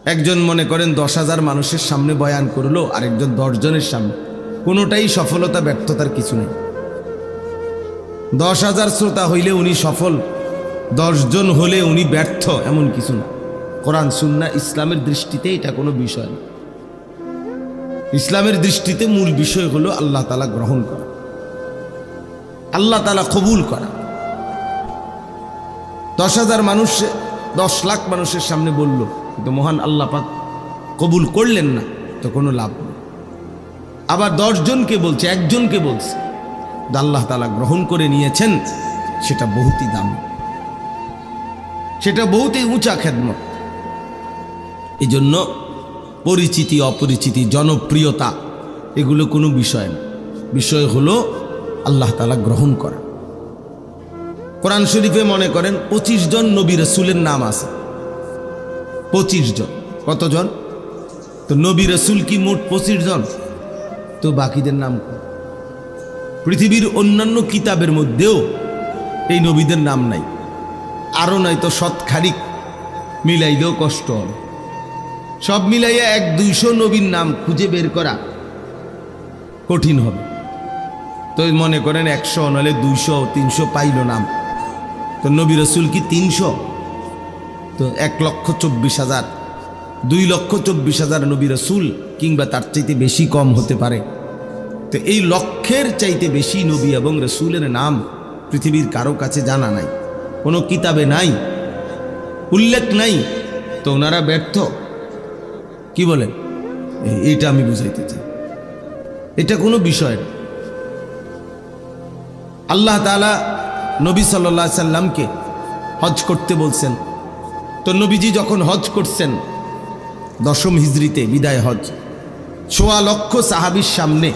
একজন মনে করেন 10,000 মানুষের সামনে বয়ান করলো, আরেকজন 10 জনের সামনে, কোনোটাই সফলতা ব্যর্থতার কিছু নেই। 10,000 শ্রোতা হইলে উনি সফল, 10 জন হলে উনি ব্যর্থ, এমন কিছু না। কোরআন সুন্নাহ ইসলামের দৃষ্টিতে এটা কোনো বিষয় না। ইসলামের দৃষ্টিতে মূল বিষয় হলো আল্লাহ তাআলা গ্রহণ করা, আল্লাহ তাআলা কবুল করা। 10,000 মানুষ 10 লাখ মানুষের সামনে বলল, কিন্তু মহান আল্লাহ পাক কবুল করলেন না, তো কোনো লাভ নেই। আবার 10 জনকে বলছে, একজনকে বলছে, আল্লাহ তাআলা গ্রহণ করে নিয়েছেন, সেটা বহুতই দামি, সেটা বহুতই উঁচা খেদমত। এই জন্য পরিচিতি অপরিচিতি জনপ্রিয়তা এগুলো কোনো বিষয় না, বিষয় হলো আল্লাহ তাআলা গ্রহণ করা। কোরআন শরীফে মনে করেন 25 জন নবী রাসূলের নাম আছে, 25 জন। কতজন? তো নবী রাসূল কি মোট 25 জন? তো বাকিদের নাম পৃথিবীর অন্যান্য কিতাবের মধ্যেও এই নবীদের নাম নাই, আরও নাই তো শতখানিক মিলাইলেও কষ্ট হবে। সব মিলাইয়া 100-200 নবীর নাম খুঁজে বের করা কঠিন হবে। তো মনে করেন 100 নাহলে 200-300 পাইল নাম, তো নবী রাসূল কি 300? তো 1,24,000, 2,24,000 নবী রাসূল কিংবা তার চাইতে বেশি কম হতে পারে। তো এই লক্ষের চাইতে বেশি নবী এবং রাসূলের নাম পৃথিবীর কারো কাছে জানা নাই, কোনো কিতাবে নাই, উল্লেখ নাই। তো ওনারা ব্যর্থ, কি বলেন? এইটা আমি বুঝাইতে চাই, এটা কোনো বিষয় না। আল্লাহ তাআলা নবী সাল্লাল্লাহু আলাইহি সাল্লামকে হজ করতে বলছেন। তো নবীজি যখন হজ করছেন 10ম হিজরিতে বিদায় হজ, 1.25 লক্ষ সাহাবীর সামনে